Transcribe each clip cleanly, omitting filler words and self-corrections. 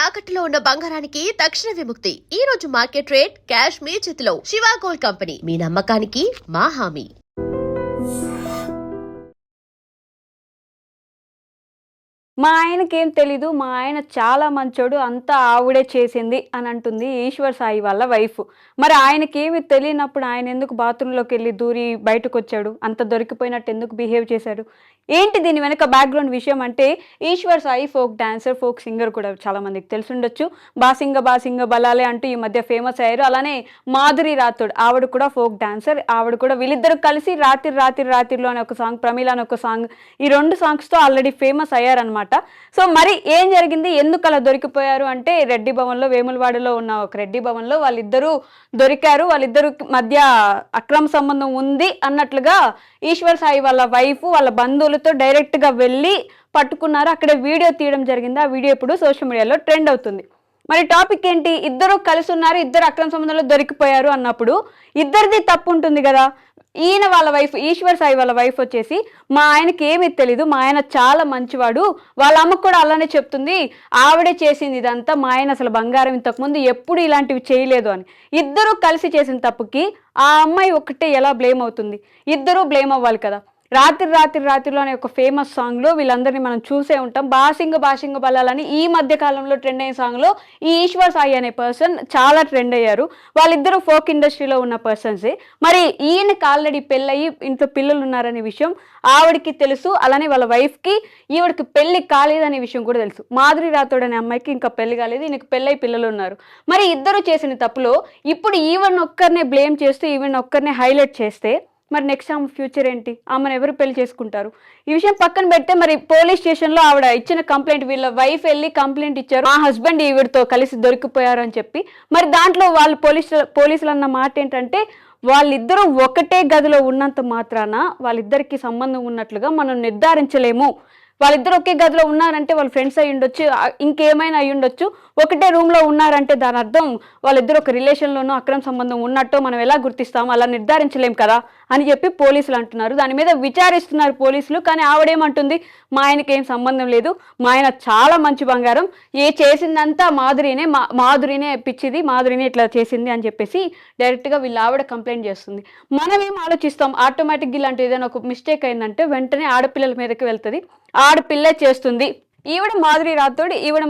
తాకట్టులో ఉన్న బంగారానికి తక్షణ విముక్తి. ఈ రోజు మార్కెట్ రేట్ క్యాష్ మీ చేతిలో. శివ గోల్డ్ కంపెనీ, మీ నమ్మకానికి మా హామీ. మా ఆయనకేం తెలీదు, మా ఆయన చాలా మంచోడు, అంతా ఆవిడే చేసింది అని అంటుంది ఈశ్వర్ సాయి వాళ్ళ వైఫ్. మరి ఆయనకేమి తెలియనప్పుడు ఆయన ఎందుకు బాత్రూంలోకి వెళ్ళి దూరి బయటకు వచ్చాడు? అంత దొరికిపోయినట్టు ఎందుకు బిహేవ్ చేశాడు? ఏంటి దీని వెనక బ్యాక్గ్రౌండ్ విషయం అంటే, Eeshwar Sai folk dancer, folk singer కూడా చాలా మందికి తెలిసి ఉండొచ్చు. బాసింగ బాసింగ బలాలే అంటూ ఈ మధ్య ఫేమస్ అయ్యారు. అలానే మాధురి రాథోడ్, ఆవిడ కూడా ఫోక్ డాన్సర్. ఆవిడ కూడా వీళ్ళిద్దరు కలిసి రాత్రి రాత్రి రాత్రిలో అనే ఒక సాంగ్, ప్రమీల అనే ఒక సాంగ్, ఈ 2 సాంగ్స్తో ఆల్రెడీ ఫేమస్ అయ్యారనమాట. సో మరి ఏం జరిగింది, ఎందుకు అలా దొరికిపోయారు అంటే, రెడ్డి భవన్లో, వేములవాడలో ఉన్న ఒక రెడ్డి భవన్లో వాళ్ళిద్దరూ దొరికారు. వాళ్ళిద్దరు మధ్య అక్రమ సంబంధం ఉంది అన్నట్లుగా ఈశ్వర్ సాయి వాళ్ళ వైఫ్ వాళ్ళ బంధువులతో డైరెక్ట్గా వెళ్ళి పట్టుకున్నారు. అక్కడ వీడియో తీయడం జరిగింది. ఆ వీడియో ఇప్పుడు సోషల్ మీడియాలో ట్రెండ్ అవుతుంది. మరి టాపిక్ ఏంటి, ఇద్దరు కలిసి ఉన్నారు, ఇద్దరు అక్రమ సంబంధంలో దొరికిపోయారు అన్నప్పుడు ఇద్దరిది తప్పు ఉంటుంది కదా. ఈయన వాళ్ళ వైఫ్, ఈశ్వర్ సాయి వాళ్ళ వైఫ్ వచ్చేసి, మా ఆయనకి ఏమీ తెలీదు, మా ఆయన చాలా మంచివాడు, వాళ్ళ అమ్మకు కూడా అలానే చెప్తుంది, ఆవిడే చేసింది ఇదంతా, మా ఆయన అసలు బంగారం ఇంతకుముందు ఎప్పుడు ఇలాంటివి చేయలేదు అని. ఇద్దరు కలిసి చేసిన తప్పుకి ఆ అమ్మాయి ఒక్కటే ఎలా బ్లేమ్ అవుతుంది? ఇద్దరూ బ్లేమ్ అవ్వాలి కదా. రాత్రి రాత్రి రాత్రిలో అనే ఒక ఫేమస్ సాంగ్లో వీళ్ళందరినీ మనం చూసే ఉంటాం. బాసింగ బాసింగ బలాలని ఈ మధ్య కాలంలో ట్రెండ్ అయిన సాంగ్లో ఈ ఈశ్వర్ సాయి అనే పర్సన్ చాలా ట్రెండ్ అయ్యారు. వాళ్ళిద్దరూ ఫోక్ ఇండస్ట్రీలో ఉన్న పర్సన్సే. మరి ఈయనకి ఆల్రెడీ పెళ్ళయి ఇంట్లో పిల్లలు ఉన్నారనే విషయం ఆవిడకి తెలుసు. అలానే వాళ్ళ వైఫ్కి ఈవిడికి పెళ్లి కాలేదనే విషయం కూడా తెలుసు. మాధురి రాథోడ్ అనే అమ్మాయికి ఇంకా పెళ్లి కాలేదు, ఈయనకి పెళ్ళై పిల్లలు ఉన్నారు. మరి ఇద్దరు చేసిన తప్పులో ఇప్పుడు ఈవెన్ ఒక్కరినే బ్లేమ్ చేస్తూ, ఈవెన్ ఒక్కరినే హైలైట్ చేస్తే మరి నెక్స్ట్ ఆమె ఫ్యూచర్ ఏంటి? ఆమెను ఎవరు పెళ్లి చేసుకుంటారు? ఈ విషయం పక్కన పెడితే, మరి పోలీస్ స్టేషన్లో ఆవిడ ఇచ్చిన కంప్లైంట్, వీళ్ళ వైఫ్ వెళ్ళి కంప్లైంట్ ఇచ్చారు, మా హస్బెండ్ ఈవిడతో కలిసి దొరికిపోయారు అని చెప్పి. మరి దాంట్లో వాళ్ళు పోలీసులు అన్న మాట ఏంటంటే, వాళ్ళిద్దరూ ఒకటే గదిలో ఉన్నంత మాత్రాన వాళ్ళిద్దరికి సంబంధం ఉన్నట్లుగా మనం నిర్ధారించలేము. వాళ్ళిద్దరు ఒకే గదిలో ఉన్నారంటే వాళ్ళ ఫ్రెండ్స్ అయి ఉండొచ్చు, ఇంకేమైనా అయి ఉండొచ్చు. ఒకటే రూమ్లో ఉన్నారంటే దాని అర్థం వాళ్ళిద్దరు ఒక రిలేషన్లోనూ అక్రమ సంబంధం ఉన్నట్టు మనం ఎలా గుర్తిస్తాం? అలా నిర్ధారించలేం కదా అని చెప్పి పోలీసులు అంటున్నారు. దాని మీద విచారిస్తున్నారు పోలీసులు. కానీ ఆవిడేమంటుంది, మా ఆయనకి ఏం సంబంధం లేదు, మా ఆయన చాలా మంచి బంగారం, చేసిందంతా మాధురినే పిచ్చిది, మాధురినే ఇట్లా చేసింది అని చెప్పేసి డైరెక్ట్గా వీళ్ళ ఆవిడ కంప్లైంట్ చేస్తుంది. మనం ఏం ఆలోచిస్తాం, ఆటోమేటిక్గా ఇలాంటి ఏదైనా ఒక మిస్టేక్ అయిందంటే వెంటనే ఆడపిల్లల మీదకి వెళ్తుంది, ఆడపిల్లే చేస్తుంది. ఈవిడ మాధురి రాథోడ్, ఈవిడ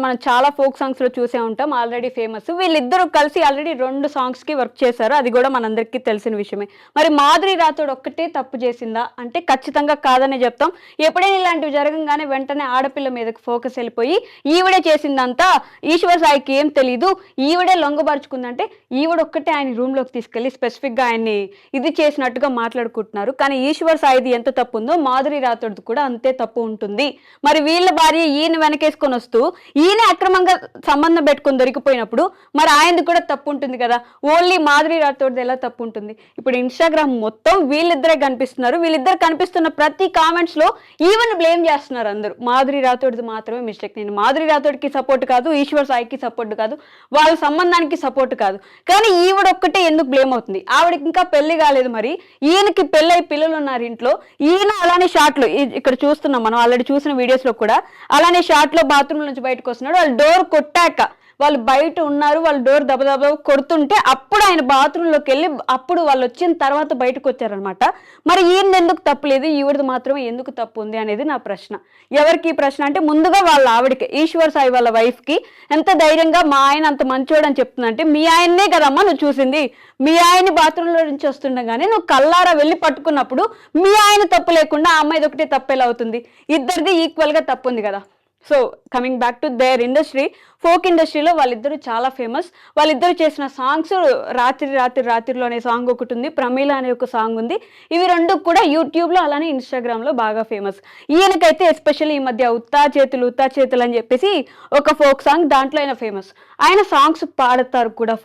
మనం చాలా ఫోక్ సాంగ్స్లో చూసే ఉంటాం, ఆల్రెడీ ఫేమస్. వీళ్ళిద్దరూ కలిసి ఆల్రెడీ 2 సాంగ్స్కి వర్క్ చేశారు, అది కూడా మనందరికీ తెలిసిన విషయమే. మరి మాధురి రాథోడ్ ఒక్కటే తప్పు చేసిందా అంటే ఖచ్చితంగా కాదనే చెప్తాం. ఎప్పుడైనా ఇలాంటివి జరగంగానే వెంటనే ఆడపిల్ల మీదకి ఫోకస్ వెళ్ళిపోయి ఈవిడే చేసిందంతా, ఈశ్వర్ సాయికి ఏం తెలీదు, ఈవిడే లొంగబరుచుకుందంటే, ఈవిడ ఒక్కటే ఆయన రూమ్లోకి తీసుకెళ్ళి స్పెసిఫిక్గా ఆయన్ని ఇది చేసినట్టుగా మాట్లాడుకుంటున్నారు. కానీ ఈశ్వర్ సాయిది ఎంత తప్పు ఉందో మాధురి రాథోడ్ది కూడా అంతే తప్పు ఉంటుంది. మరి వీళ్ళ భార్య ఈయన వెనకేసుకొని వస్తూ ఈయన అక్రమంగా సంబంధం పెట్టుకొని దొరికిపోయినప్పుడు మరి ఆయనది కూడా తప్పు ఉంటుంది కదా. ఓన్లీ మాధురి రాథోడ్ది ఎలా తప్పు ఉంటుంది? ఇప్పుడు ఇన్స్టాగ్రామ్ మొత్తం వీళ్ళిద్దరే కనిపిస్తున్నారు. వీళ్ళిద్దరు కనిపిస్తున్న ప్రతి కామెంట్స్లో ఈవెన్ బ్లేమ్ చేస్తున్నారు అందరూ. మాధురి రాథోడ్ది మాత్రమే మిస్టేక్. నేను మాధురి రాథోడ్కి సపోర్ట్ కాదు, ఈశ్వర్ సాయికి సపోర్ట్ కాదు, వాళ్ళ సంబంధానికి సపోర్ట్ కాదు. కానీ ఈవిడ ఒక్కటే ఎందుకు బ్లేమ్ అవుతుంది? ఆవిడకి ఇంకా పెళ్లి కాలేదు, మరి ఈయనకి పెళ్ళై పిల్లలు ఉన్నారు ఇంట్లో. ఈయన అలానే షాట్లు ఇక్కడ చూస్తున్నాం మనం, ఆల్రెడీ చూసిన వీడియోస్లో కూడా అలానే షాట్ లో బాత్రూమ్ నుంచి బయటకు వస్తున్నాడు. వాళ్ళు డోర్ కొట్టాక వాళ్ళు బయట ఉన్నారు, వాళ్ళు డోర్ దబదబ కొడుతుంటే అప్పుడు ఆయన బాత్రూంలోకి వెళ్ళి అప్పుడు వాళ్ళు వచ్చిన తర్వాత బయటకు వచ్చారనమాట. మరి ఈయన ఎందుకు తప్పులేదు, ఈవిడది మాత్రమే ఎందుకు తప్పు ఉంది అనేది నా ప్రశ్న. ఎవరికి ఈ ప్రశ్న అంటే, ముందుగా వాళ్ళ ఆవిడకి, ఈశ్వర్ సాయి వాళ్ళ వైఫ్కి ఎంత ధైర్యంగా మా ఆయన అంత మంచోడు అని చెప్తుందంటే, మీ ఆయన్నే కదమ్మా నువ్వు చూసింది, మీ ఆయన్ని బాత్రూంలో నుంచి వస్తుండగానే నువ్వు కల్లారా వెళ్ళి పట్టుకున్నప్పుడు మీ ఆయన తప్పు లేకుండా ఆ అమ్మాయిది ఒకటే తప్పు ఎలా అవుతుంది? ఇద్దరిది ఈక్వల్గా తప్పు ఉంది కదా. So coming back to their industry, folk ఇండస్ట్రీలో వాళ్ళిద్దరూ చాలా ఫేమస్. వాళ్ళిద్దరు చేసిన సాంగ్స్ రాత్రి రాత్రి రాత్రిలో అనే సాంగ్ ఒకటి ఉంది, ప్రమీల అనే ఒక సాంగ్ ఉంది. ఇవి 2 కూడా యూట్యూబ్లో అలానే ఇన్స్టాగ్రామ్లో బాగా ఫేమస్. ఈయనకైతే ఎస్పెషల్లీ ఈ మధ్య ఉత్తా చేతులు అని చెప్పేసి ఒక ఫోక్ సాంగ్, దాంట్లో ఆయన ఫేమస్. ఆయన సాంగ్స్ పాడతారు కూడా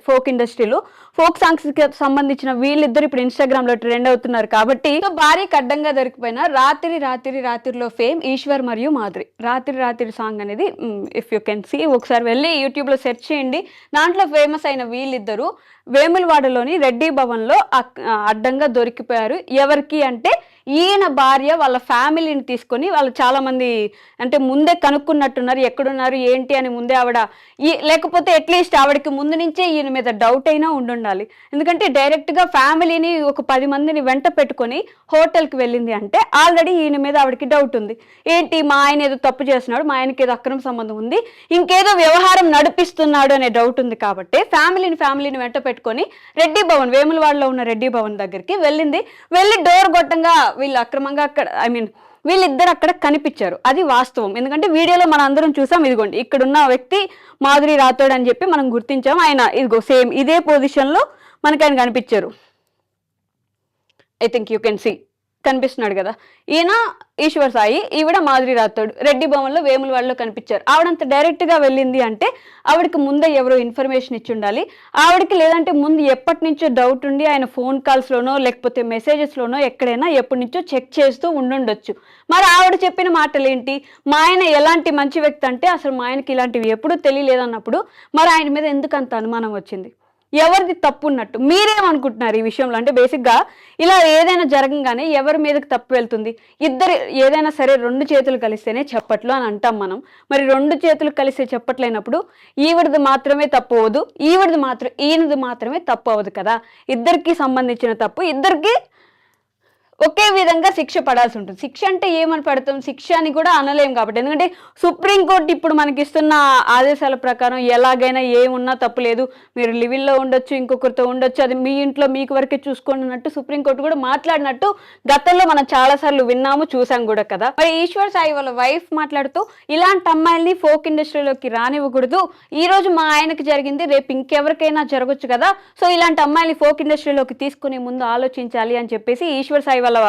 ఫోక్ ఇండస్ట్రీలో. ఫోక్ సాంగ్స్కి సంబంధించిన వీళ్ళిద్దరు ఇప్పుడు ఇన్స్టాగ్రామ్లో ట్రెండ్ అవుతున్నారు. కాబట్టి భారీకి అడ్డంగా దొరికిపోయిన రాత్రిలో ఫేమ్ ఈశ్వర్ మరియు మాధురి. రాత్రి సాంగ్ అనేది ఇఫ్ యూ కెన్ సీ, ఒకసారి వెళ్ళి యూట్యూబ్లో సెర్చ్ చేయండి. దాంట్లో ఫేమస్ అయిన వీళ్ళిద్దరూ వేములవాడలోని రెడ్డి భవన్లో అడ్డంగా దొరికిపోయారు. ఎవరికి అంటే ఈయన భార్య వాళ్ళ ఫ్యామిలీని తీసుకొని వాళ్ళు చాలామంది అంటే ముందే కనుక్కున్నట్టున్నారు, ఎక్కడున్నారు ఏంటి అని ముందే ఆవిడ లేకపోతే అట్లీస్ట్ ఆవిడకి ముందు నుంచే ఈయన మీద డౌట్ అయినా ఉండాలి. ఎందుకంటే డైరెక్ట్గా ఫ్యామిలీని ఒక 10 మందిని వెంట పెట్టుకొని హోటల్కి వెళ్ళింది అంటే ఆల్రెడీ ఈయన మీద ఆవిడకి డౌట్ ఉంది. ఏంటి మా ఆయన ఏదో తప్పు చేస్తున్నాడు, మా ఆయనకి ఏదో అక్రమ సంబంధం ఉంది, ఇంకేదో వ్యవహారం నడిపిస్తున్నాడు అనే డౌట్ ఉంది కాబట్టి ఫ్యామిలీని వెంట పెట్టుకొని రెడ్డి భవన్, వేములవాడలో ఉన్న రెడ్డి భవన్ దగ్గరికి వెళ్ళి డోర్ గొట్టంగా వీళ్ళు అక్రమంగా అక్కడ వీళ్ళిద్దరు అక్కడ కనిపించారు. అది వాస్తవం. ఎందుకంటే వీడియోలో మనం అందరం చూసాం. ఇదిగోండి ఇక్కడున్న వ్యక్తి మాధురి రాథోడ్ అని చెప్పి మనం గుర్తించాం. ఆయన ఇదిగో సేమ్ ఇదే పొజిషన్లో మనకి ఆయన కనిపించారు. I think you can see కనిపిస్తున్నాడు కదా, ఈయన ఈశ్వర్ సాయి, ఈవిడ మాధురి రాథోడ్ రెడ్డి భవన్లో వేములవాడలో కనిపించారు. ఆవిడంత డైరెక్ట్గా వెళ్ళింది అంటే ఆవిడకి ముందే ఎవరో ఇన్ఫర్మేషన్ ఇచ్చి ఉండాలి ఆవిడకి, లేదంటే ముందు ఎప్పటి నుంచో డౌట్ ఉండి ఆయన ఫోన్ కాల్స్లోనో లేకపోతే మెసేజెస్లోనో ఎక్కడైనా ఎప్పటి నుంచో చెక్ చేస్తూ ఉండుండొచ్చు. మరి ఆవిడ చెప్పిన మాటలు ఏంటి, మా ఆయన ఎలాంటి మంచి వ్యక్తి అంటే అసలు మా ఆయనకి ఇలాంటివి ఎప్పుడూ తెలియలేదన్నప్పుడు మరి ఆయన మీద ఎందుకు అంత అనుమానం వచ్చింది? ఎవరిది తప్పు ఉన్నట్టు మీరేమనుకుంటున్నారు ఈ విషయంలో? అంటే బేసిక్గా ఇలా ఏదైనా జరగంగానే ఎవరి మీదకి తప్పు వెళ్తుంది? ఇద్దరు ఏదైనా సరే 2 చేతులు కలిస్తేనే చప్పట్లు అని అంటాం మనం. మరి 2 చేతులు కలిసే చప్పట్లైనప్పుడు ఈవిడది మాత్రమే తప్పు అవ్వదు, ఈయనది మాత్రమే తప్పు అవ్వదు కదా. ఇద్దరికి సంబంధించిన తప్పు ఇద్దరికి ఒకే విధంగా శిక్ష పడాల్సి ఉంటుంది. శిక్ష అంటే ఏమని పడతాం, శిక్ష అని కూడా అనలేం కాబట్టి. ఎందుకంటే సుప్రీంకోర్టు ఇప్పుడు మనకి ఇస్తున్న ఆదేశాల ప్రకారం ఎలాగైనా ఏమున్నా తప్పు లేదు, మీరు లివిల్లో ఉండొచ్చు, ఇంకొకరితో ఉండొచ్చు, అది మీ ఇంట్లో మీకు వరకే చూసుకోండి సుప్రీంకోర్టు కూడా మాట్లాడినట్టు గతంలో మనం చాలాసార్లు విన్నాము, చూసాం కూడా కదా. మరి ఈశ్వర్ సాయి వాళ్ళ వైఫ్ మాట్లాడుతూ ఇలాంటి అమ్మాయిల్ని ఫోక్ ఇండస్ట్రీలోకి రానివ్వకూడదు, ఈ రోజు మా ఆయనకి జరిగింది రేపు ఇంకెవరికైనా జరగచ్చు కదా, సో ఇలాంటి అమ్మాయిల్ని ఫోక్ ఇండస్ట్రీలోకి తీసుకునే ముందు ఆలోచించాలి అని చెప్పేసి ఈశ్వర్ సాయి వాళ్ళ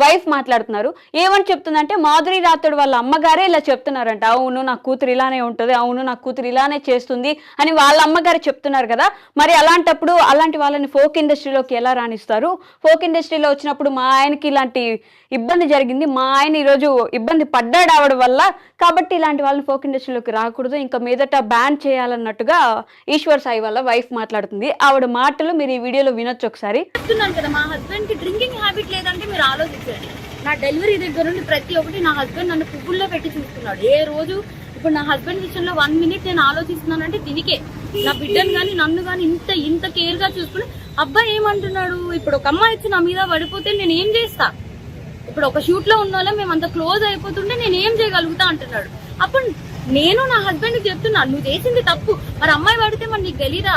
వైఫ్ మాట్లాడుతున్నారు. ఏమని చెప్తుందంటే మాధురి రాథోడ్ వాళ్ళ అమ్మగారే ఇలా చెప్తున్నారంట, అవును నా కూతురు ఇలానే ఉంటుంది, అవును నా కూతురు ఇలానే చేస్తుంది అని వాళ్ళ అమ్మగారు చెప్తున్నారు కదా. మరి అలాంటప్పుడు అలాంటి వాళ్ళని ఫోక్ ఇండస్ట్రీలోకి ఎలా రాణిస్తారు? ఫోక్ ఇండస్ట్రీలో వచ్చినప్పుడు మా ఆయనకి ఇలాంటి ఇబ్బంది జరిగింది, మా ఆయన ఈరోజు ఇబ్బంది పడ్డాడు ఆవిడ వల్ల, కాబట్టి ఇలాంటి వాళ్ళని ఫోక్ ఇండస్ట్రీలోకి రాకూడదు, ఇంకా మీదట బ్యాన్ చేయాలన్నట్టుగా ఈశ్వర్ సాయి వాళ్ళ వైఫ్ మాట్లాడుతుంది. ఆవిడ మాటలు మీరు ఈ వీడియోలో వినొచ్చు ఒకసారి. చెప్తున్నాను కదా, మా హస్బెండ్ కి డ్రింకింగ్ హ్యాబిట్ లేదంటే మీరు ఆలోచించండి. నా డెలివరీ దగ్గర నుండి ప్రతి ఒక్కటి నా హస్బెండ్ నన్ను పువ్వుల్లో పెట్టి చూస్తున్నాడు. ఏ రోజు ఇప్పుడు నా హస్బెండ్ విషయంలో 1 మినిట్ నేను ఆలోచిస్తున్నానంటే దీనికే, నా బిడ్డను కానీ నన్ను కానీ ఇంత కేర్ గా చూసుకుని అబ్బాయి ఏమంటున్నాడు, ఇప్పుడు ఒక అమ్మాయి వచ్చి నా మీద పడిపోతే నేను ఏం చేస్తా, ఇప్పుడు ఒక షూట్ లో ఉన్న వాళ్ళం మేము అంత క్లోజ్ అయిపోతుంటే నేను ఏం చేయగలుగుతా అంటున్నాడు. అప్పుడు నేను నా హస్బెండ్ కి చెప్తున్నా, నువ్వు చేసింది తప్పు, మరి అమ్మాయి పడితే మరి నీకు తెలీదా,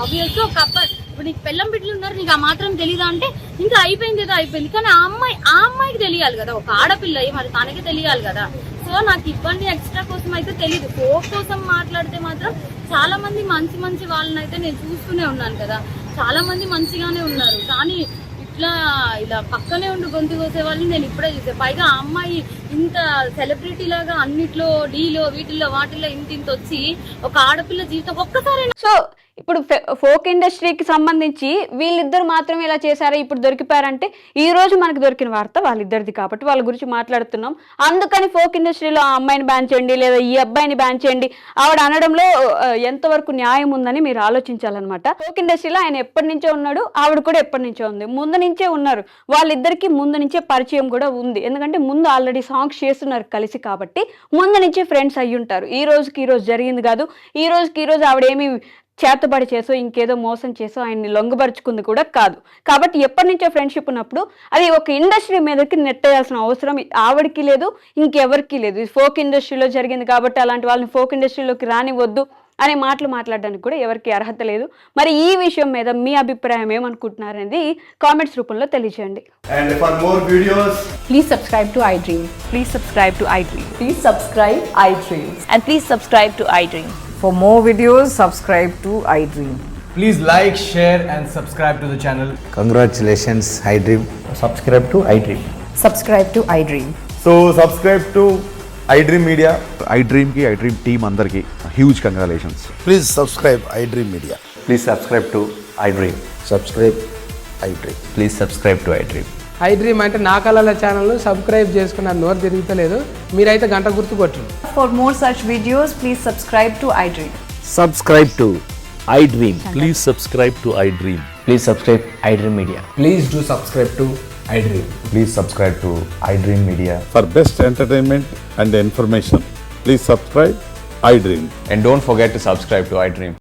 ఆబ్వియస్ ఒక అబ్బాయి ఇప్పుడు నీకు పెళ్ళం బిడ్డలు ఉన్నారు నీకు ఆ మాత్రం తెలీదా అంటే ఇంకా అయిపోయింది ఏదో అయిపోయింది. కానీ ఆ అమ్మాయికి తెలియాలి కదా, ఒక ఆడపిల్ల మరి తనకి తెలియాలి కదా. సో నాకు ఇబ్బంది ఎక్స్ట్రా కోసం అయితే తెలీదు. ఫోక్ కోసం మాట్లాడితే మాత్రం చాలా మంది మంచి వాళ్ళని అయితే నేను చూస్తూనే ఉన్నాను కదా, చాలా మంది మంచిగానే ఉన్నారు. కానీ ఇలా పక్కనే ఉండి గొంతు కోసే వాళ్ళని నేను ఇప్పుడే చూసే. పైగా ఆ అమ్మాయి ఇంత సెలబ్రిటీ లాగా అన్నిట్లో డీలో వీటిల్లో వాటిల్లో ఇంత వచ్చి ఒక ఆడపిల్ల జీవితం ఒక్కసారి. సో ఇప్పుడు ఫోక్ ఇండస్ట్రీకి సంబంధించి వీళ్ళిద్దరు మాత్రమే ఇలా చేశారా, ఇప్పుడు దొరికిపోయారంటే ఈ రోజు మనకు దొరికిన వార్త వాళ్ళిద్దరిది కాబట్టి వాళ్ళ గురించి మాట్లాడుతున్నాం. అందుకని ఫోక్ ఇండస్ట్రీలో ఆ అమ్మాయిని బ్యాన్ చేయండి లేదా ఈ అబ్బాయిని బ్యాన్ చేయండి ఆవిడ అనడంలో ఎంతవరకు న్యాయం ఉందని మీరు ఆలోచించాలన్నమాట. ఫోక్ ఇండస్ట్రీలో ఆయన ఎప్పటి నుంచో ఉన్నాడు, ఆవిడ కూడా ఎప్పటి నుంచో ఉంది, ముందు నుంచే ఉన్నారు, వాళ్ళిద్దరికి ముందు నుంచే పరిచయం కూడా ఉంది. ఎందుకంటే ముందు ఆల్రెడీ సాంగ్స్ చేస్తున్నారు కలిసి కాబట్టి ముందు నుంచే ఫ్రెండ్స్ అయ్యి ఉంటారు. ఈ రోజుకి జరిగింది కాదు, ఈ రోజు ఆవిడేమి చేతబడి చేసో ఇంకేదో మోసం చేసో ఆయన్ని లొంగబరుచుకుంది కూడా కాదు. కాబట్టి ఎప్పటి నుంచో ఫ్రెండ్షిప్ ఉన్నప్పుడు అది ఒక ఇండస్ట్రీ మీదకి నెట్టేయాల్సిన అవసరం ఆవిడకి లేదు, ఇంకెవరికి లేదు. ఇది ఫోక్ ఇండస్ట్రీలో జరిగింది కాబట్టి అలాంటి వాళ్ళని ఫోక్ ఇండస్ట్రీలోకి రానివద్దు అనే మాటలు మాట్లాడడానికి కూడా ఎవరికి అర్హత లేదు. మరి ఈ విషయం మీద మీ అభిప్రాయం ఏమనుకుంటున్నారు అనేది కామెంట్స్ రూపంలో తెలియజేయండి. And for more videos, Please subscribe to iDream. Please subscribe to iDream. Please subscribe iDream. And please subscribe to iDream. For more videos, subscribe to iDream. please like, share and subscribe to the channel. Congratulations, iDream. Subscribe to iDream. Subscribe to iDream. So subscribe to iDream Media. iDream ki iDream team andarki huge congratulations. Please subscribe iDream Media. Please subscribe to iDream. Subscribe iDream. Please subscribe to iDream. iDream అంటే నా కళల channel subscribe చేసుకున్న నోరు తిరుగుతలేదు, మీరైతే గంట గుర్తు కొట్టండి. For more such videos, please subscribe to iDream. Subscribe to iDream. Please subscribe to iDream. Please subscribe iDream Media. Please do subscribe to iDream. Please subscribe to iDream Media. For best entertainment and information, please subscribe iDream. And don't forget to subscribe to iDream.